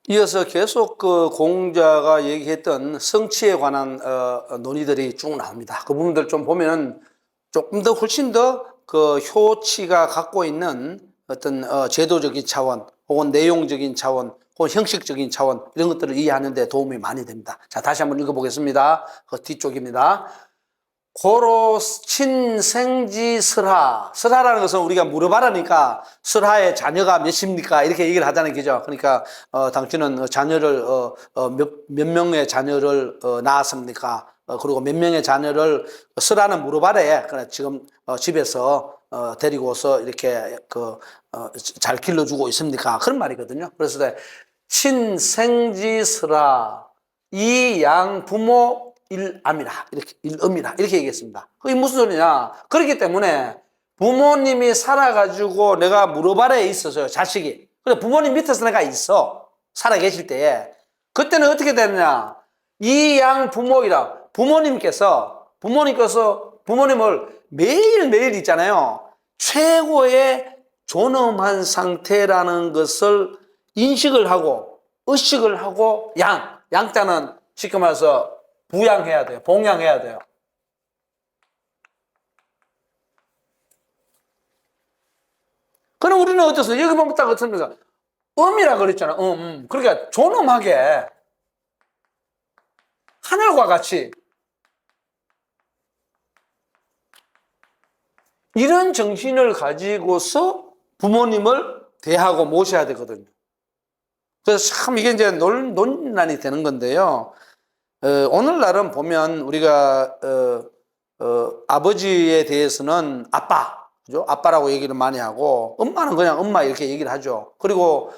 이어서 계속 그 공자가 얘기했던 성취에 관한 논의들이 쭉 나옵니다. 그 부분들 좀 보면 조금 더 훨씬 더 그 효치가 갖고 있는 어떤 제도적인 차원 혹은 내용적인 차원 혹은 형식적인 차원 이런 것들을 이해하는 데 도움이 많이 됩니다. 자, 다시 한번 읽어보겠습니다. 그 뒤쪽입니다. 고로 친생지 설하. 설하라는 것은 우리가 물어봐라니까 설하의 자녀가 몇입니까? 이렇게 얘기를 하자는 거죠. 그러니까 당신은 자녀를 몇 명의 자녀를 낳았습니까? 그리고 몇 명의 자녀를 설하는 물어봐래. 그래 지금 집에서 데리고 와서 이렇게 잘 길러주고 있습니까? 그런 말이거든요. 그래서 친생지 설하 이 양 부모 일암이라 이렇게 일음이라 이렇게 얘기했습니다. 그게 무슨 소리냐? 그렇기 때문에 부모님이 살아가지고 내가 무릎아래에 있어서요, 자식이. 그래 부모님 밑에서 내가 있어, 살아 계실 때에. 그때는 어떻게 되느냐? 이 양 부모이라 부모님께서 부모님을 매일매일 있잖아요, 최고의 존엄한 상태라는 것을 인식을 하고 의식을 하고 양자는 쉽게 말해서 부양해야 돼요. 봉양해야 돼요. 그럼 우리는 어땠어? 여기 보면 딱 어떻습니까? 음이라 그랬잖아. 그러니까 존엄하게 하늘과 같이 이런 정신을 가지고서 부모님을 대하고 모셔야 되거든요. 그래서 참 이게 이제 논란이 되는 건데요. 오늘날은 보면 우리가 아버지에 대해서는 아빠, 그죠? 아빠라고 얘기를 많이 하고, 엄마는 그냥 엄마 이렇게 얘기를 하죠. 그리고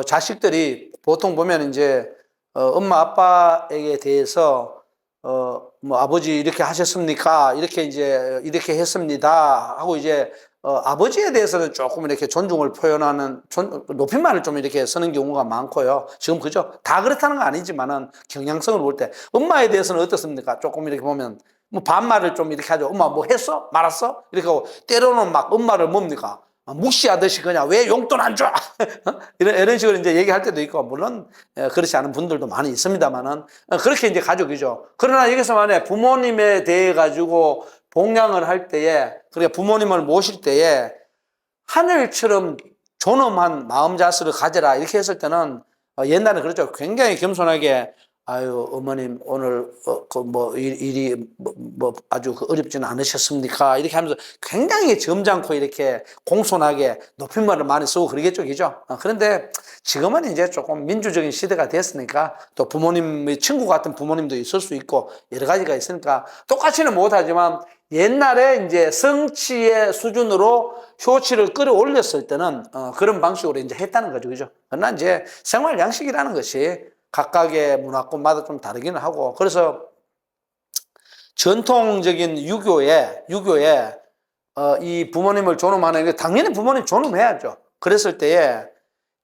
자식들이 보통 보면 이제 엄마 아빠에게 대해서 뭐 아버지 이렇게 하셨습니까? 이렇게 이제 이렇게 했습니다 하고 이제 아버지에 대해서는 조금 이렇게 존중을 표현하는 높임말을 좀 이렇게 쓰는 경우가 많고요. 지금 그죠? 다 그렇다는 건 아니지만은 경향성을 볼 때 엄마에 대해서는 어떻습니까? 조금 이렇게 보면 뭐 반말을 좀 이렇게 하죠. 엄마 뭐 했어? 말았어? 이렇게 하고 때로는 막 엄마를 뭡니까? 무시하듯이 그냥 왜 용돈 안 줘? 이런 식으로 이제 얘기할 때도 있고, 물론 그렇지 않은 분들도 많이 있습니다만은 그렇게 이제 가족이죠. 그러나 여기서 만약에 부모님에 대해 가지고 봉양을 할 때에, 그러니까 부모님을 모실 때에 하늘처럼 존엄한 마음 자세를 가져라 이렇게 했을 때는 옛날에 그렇죠. 굉장히 겸손하게 아유 어머님 오늘 일이 아주 어렵지는 않으셨습니까? 이렇게 하면서 굉장히 점잖고 이렇게 공손하게 높임말을 많이 쓰고 그러겠죠, 그죠? 그런데 지금은 이제 조금 민주적인 시대가 됐으니까 또 부모님의 친구 같은 부모님도 있을 수 있고 여러 가지가 있으니까 똑같이는 못하지만 옛날에 이제 성취의 수준으로 효치를 끌어올렸을 때는 그런 방식으로 이제 했다는 거죠, 그죠? 그러나 이제 생활 양식이라는 것이 각각의 문화권마다 좀 다르기는 하고, 그래서 전통적인 유교에 이 부모님을 존엄하는 게 당연히 부모님 존엄해야죠. 그랬을 때에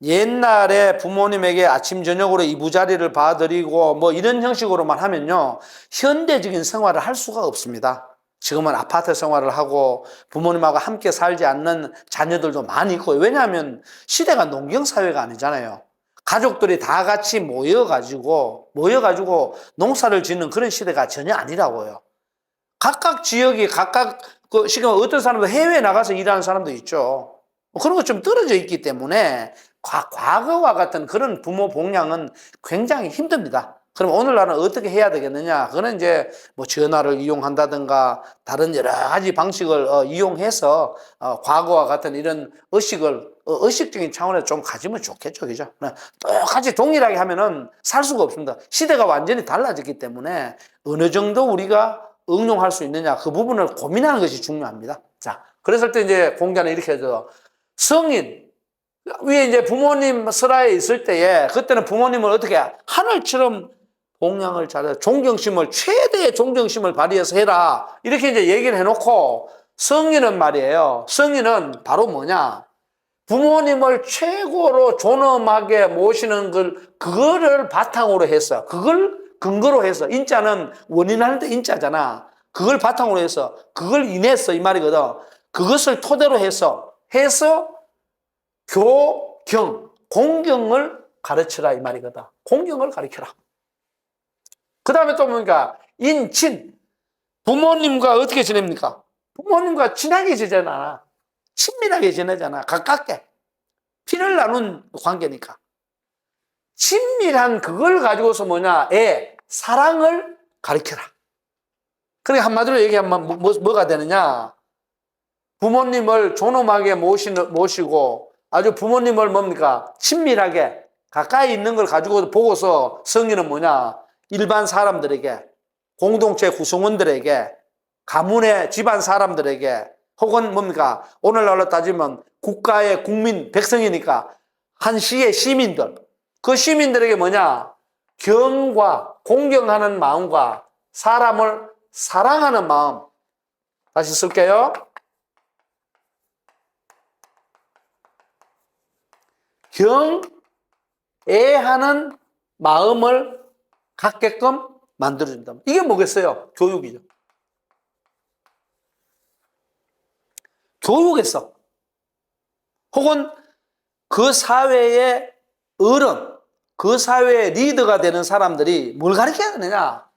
옛날에 부모님에게 아침 저녁으로 이부자리를 봐드리고 뭐 이런 형식으로만 하면요, 현대적인 생활을 할 수가 없습니다. 지금은 아파트 생활을 하고 부모님하고 함께 살지 않는 자녀들도 많이 있고, 왜냐하면 시대가 농경사회가 아니잖아요. 가족들이 다 같이 모여가지고 농사를 짓는 그런 시대가 전혀 아니라고요. 각각 지역이 각각 지금 어떤 사람도 해외에 나가서 일하는 사람도 있죠. 그런 것 좀 떨어져 있기 때문에 과거와 같은 그런 부모 봉양은 굉장히 힘듭니다. 그럼 오늘날은 어떻게 해야 되겠느냐? 그거는 이제 뭐 전화를 이용한다든가 다른 여러 가지 방식을 이용해서 과거와 같은 이런 의식적인 차원에서 좀 가지면 좋겠죠, 그죠? 똑같이 동일하게 하면은 살 수가 없습니다. 시대가 완전히 달라졌기 때문에 어느 정도 우리가 응용할 수 있느냐, 그 부분을 고민하는 것이 중요합니다. 자, 그랬을 때 이제 공자는 이렇게 해서 성인 위에 이제 부모님 설하에 있을 때에 그때는 부모님을 어떻게 하늘처럼 봉양을 잘해, 최대의 존경심을 발휘해서 해라 이렇게 이제 얘기를 해놓고, 성인은 말이에요, 성인은 바로 뭐냐, 부모님을 최고로 존엄하게 모시는 그거를 바탕으로 해서, 그걸 근거로 해서, 인자는 원인할 때 인자잖아. 그걸 바탕으로 해서, 그걸 인해서 이 말이거든. 그것을 토대로 해서 공경을 가르치라 이 말이거든. 공경을 가르쳐라. 그 다음에 또 뭔가 인친. 부모님과 어떻게 지냅니까? 부모님과 친하게 지내잖아. 친밀하게 지내잖아. 가깝게. 피를 나눈 관계니까. 친밀한 그걸 가지고서 뭐냐? 사랑을 가르쳐라. 그러니까 한마디로 얘기하면 뭐가 되느냐? 부모님을 존엄하게 모시고 아주 부모님을 뭡니까? 친밀하게 가까이 있는 걸 가지고 보고서 성인은 뭐냐? 일반 사람들에게, 공동체 구성원들에게, 가문의 집안 사람들에게, 혹은 뭡니까? 오늘날로 따지면 국가의 국민, 백성이니까 한 시의 시민들, 그 시민들에게 뭐냐? 경과, 공경하는 마음과 사람을 사랑하는 마음. 다시 쓸게요. 경애하는 마음을 갖게끔 만들어준다. 이게 뭐겠어요? 교육이죠. 교육에서 혹은 그 사회의 어른, 그 사회의 리더가 되는 사람들이 뭘 가르쳐야 되느냐?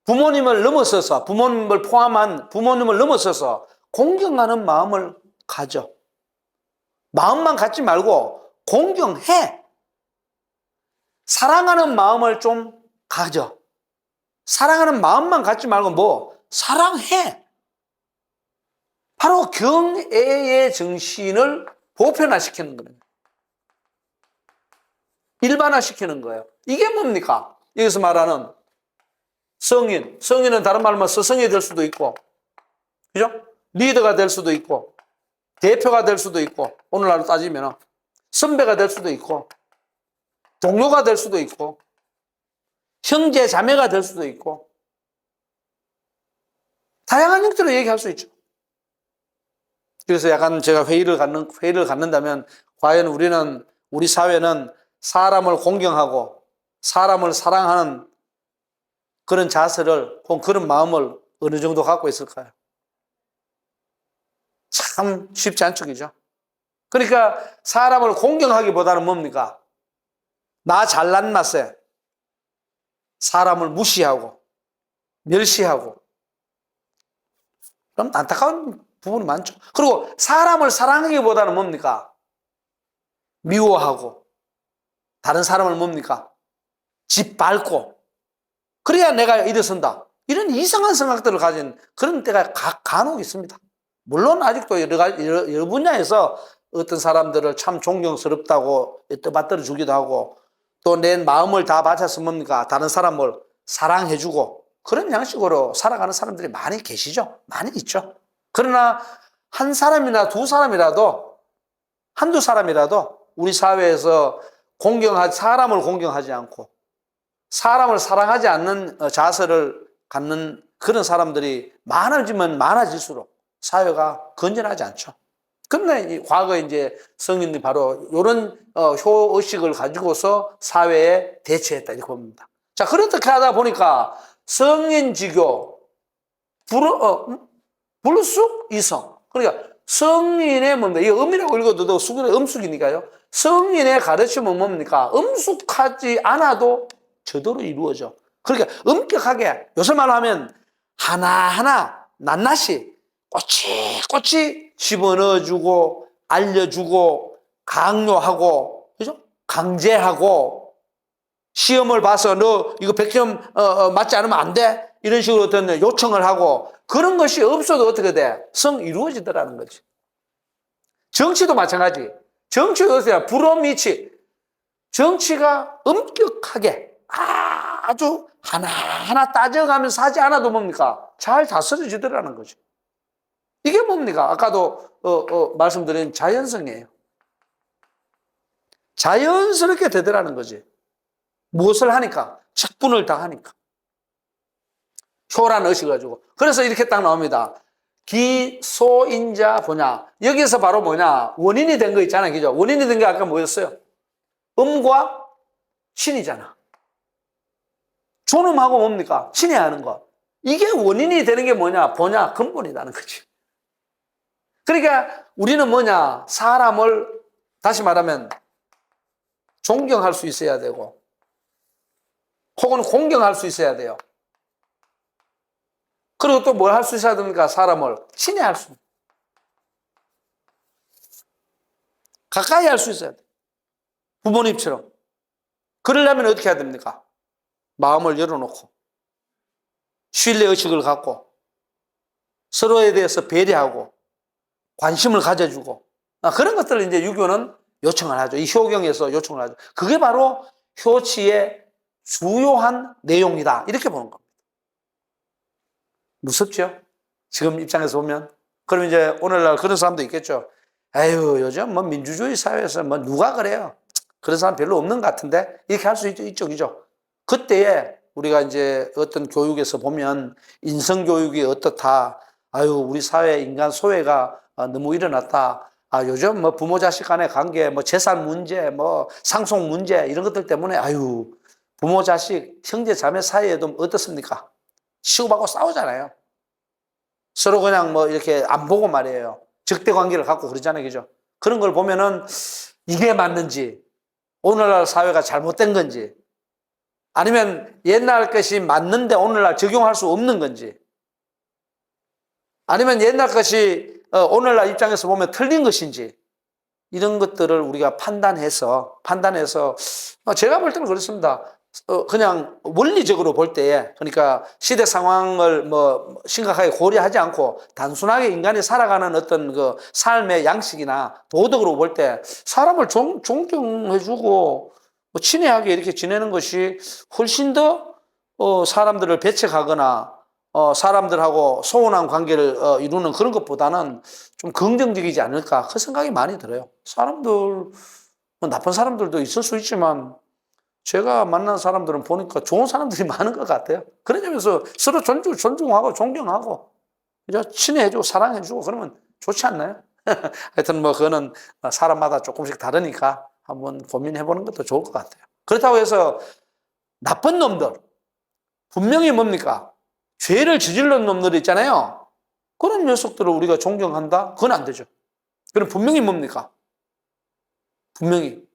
부모님을 넘어서서, 부모님을 포함한 부모님을 넘어서서 공경하는 마음을 가져. 마음만 갖지 말고 공경해. 사랑하는 마음을 좀 가져. 사랑하는 마음만 갖지 말고 뭐? 사랑해. 바로 경애의 정신을 보편화시키는 거예요. 일반화시키는 거예요. 이게 뭡니까? 여기서 말하는 성인. 성인은 다른 말로 하면 스승이 될 수도 있고, 그죠? 리더가 될 수도 있고, 대표가 될 수도 있고, 오늘날로 따지면 선배가 될 수도 있고, 동료가 될 수도 있고, 형제 자매가 될 수도 있고, 다양한 형태로 얘기할 수 있죠. 그래서 약간 제가 회의를 갖는다면 과연 우리 사회는 사람을 공경하고 사람을 사랑하는 그런 자세를 혹은 그런 마음을 어느 정도 갖고 있을까요? 참 쉽지 않죠, 그죠? 그러니까 사람을 공경하기보다는 뭡니까? 나 잘난 맛에 사람을 무시하고 멸시하고 그럼 안타까운 부분이 많죠. 그리고 사람을 사랑하기보다는 뭡니까? 미워하고 다른 사람을 뭡니까? 짓밟고 그래야 내가 일어선다. 이런 이상한 생각들을 가진 그런 때가 간혹 있습니다. 물론 아직도 여러 분야에서 어떤 사람들을 참 존경스럽다고 떠받들어 주기도 하고 또 내 마음을 다 바쳐서 뭡니까? 다른 사람을 사랑해주고 그런 양식으로 살아가는 사람들이 많이 계시죠? 많이 있죠. 그러나 한 사람이나 두 사람이라도 한두 사람이라도 우리 사회에서 사람을 공경하지 않고 사람을 사랑하지 않는 자세를 갖는 그런 사람들이 많아지면 많아질수록 사회가 건전하지 않죠. 그런데 과거에 이제 성인들이 바로 이런 효의식을 가지고서 사회에 대처했다 이렇게 봅니다. 자, 그렇게 하다 보니까 성인지교, 불쑥 이성. 그러니까 성인의 뭡니까? 이 음이라고 읽어도 수근의 음숙이니까요. 성인의 가르침은 뭡니까? 음숙하지 않아도 저대로 이루어져. 그러니까 엄격하게 요새 말로 하면 하나하나 낱낱이 꼬치꼬치 집어넣어주고 알려주고 강요하고 그죠? 강제하고 시험을 봐서 너 이거 100점 맞지 않으면 안 돼? 이런 식으로 어떤 요청을 하고 그런 것이 없어도 어떻게 돼? 이루어지더라는 거지. 정치도 마찬가지. 정치도 어때요? 불어미치. 정치가 엄격하게 아주 하나하나 따져가면서 하지 않아도 뭡니까? 잘 다스려지더라는 거죠. 이게 뭡니까? 아까도 말씀드린 자연성이에요. 자연스럽게 되더라는 거지. 무엇을 하니까? 직분을 다 하니까. 효라는 의식을 가지고. 그래서 이렇게 딱 나옵니다. 기소인자 보냐. 여기서 바로 뭐냐. 원인이 된 거 있잖아요. 그죠? 원인이 된 게 아까 뭐였어요? 음과 신이잖아. 존엄하고 뭡니까? 친애하는 것. 이게 원인이 되는 게 뭐냐? 보냐? 근본이라는 거지. 그러니까 우리는 뭐냐? 사람을 다시 말하면 존경할 수 있어야 되고, 혹은 공경할 수 있어야 돼요. 그리고 또 뭘 할 수 있어야 됩니까? 사람을 친애할 수, 가까이 할 수 있어야 돼요. 부모님처럼. 그러려면 어떻게 해야 됩니까? 마음을 열어놓고, 신뢰의식을 갖고, 서로에 대해서 배려하고, 관심을 가져주고, 그런 것들을 이제 유교는 요청을 하죠. 이 효경에서 요청을 하죠. 그게 바로 효치의 주요한 내용이다. 이렇게 보는 겁니다. 무섭죠? 지금 입장에서 보면. 그럼 이제 오늘날 그런 사람도 있겠죠. 에휴, 요즘 뭐 민주주의 사회에서 뭐 누가 그래요? 그런 사람 별로 없는 것 같은데? 이렇게 할 수 있죠, 이쪽이죠. 그때에 우리가 이제 어떤 교육에서 보면 인성교육이 어떻다. 아유, 우리 사회 인간 소외가 너무 일어났다. 요즘 뭐 부모 자식 간의 관계, 뭐 재산 문제, 뭐 상속 문제 이런 것들 때문에 아유, 부모 자식, 형제 자매 사이에도 어떻습니까? 치고받고 싸우잖아요. 서로 그냥 뭐 이렇게 안 보고 말이에요. 적대 관계를 갖고 그러잖아요. 그죠? 그런 걸 보면은 이게 맞는지, 오늘날 사회가 잘못된 건지, 아니면 옛날 것이 맞는데 오늘날 적용할 수 없는 건지, 아니면 옛날 것이 오늘날 입장에서 보면 틀린 것인지, 이런 것들을 우리가 판단해서 제가 볼 때는 그렇습니다. 그냥 원리적으로 볼 때에, 그러니까 시대 상황을 뭐 심각하게 고려하지 않고 단순하게 인간이 살아가는 어떤 그 삶의 양식이나 도덕으로 볼 때 사람을 존경해주고 친애하게 이렇게 지내는 것이 훨씬 더 사람들을 배척하거나 사람들하고 소원한 관계를 이루는 그런 것보다는 좀 긍정적이지 않을까, 그 생각이 많이 들어요. 사람들, 뭐 나쁜 사람들도 있을 수 있지만 제가 만난 사람들은 보니까 좋은 사람들이 많은 것 같아요. 그런 점에서 서로 존중하고 존경하고 그죠? 친애해주고 사랑해주고 그러면 좋지 않나요? 하여튼 뭐 그거는 사람마다 조금씩 다르니까 한번 고민해보는 것도 좋을 것 같아요. 그렇다고 해서 나쁜 놈들, 분명히 뭡니까? 죄를 저지른 놈들 있잖아요. 그런 녀석들을 우리가 존경한다? 그건 안 되죠. 그럼 분명히 뭡니까? 분명히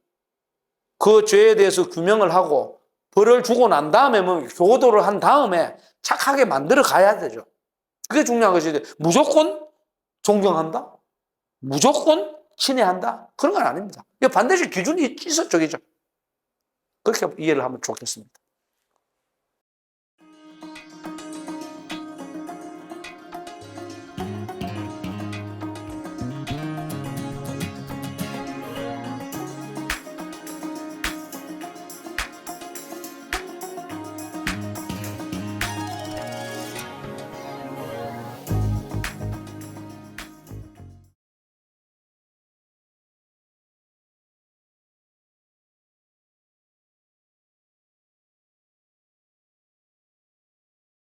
그 죄에 대해서 규명을 하고 벌을 주고 난 다음에 뭐 교도를 한 다음에 착하게 만들어 가야 되죠. 그게 중요한 것이지. 무조건 존경한다? 무조건 친애한다? 그런 건 아닙니다. 반드시 기준이 있어 쪽이죠. 그렇게 이해를 하면 좋겠습니다.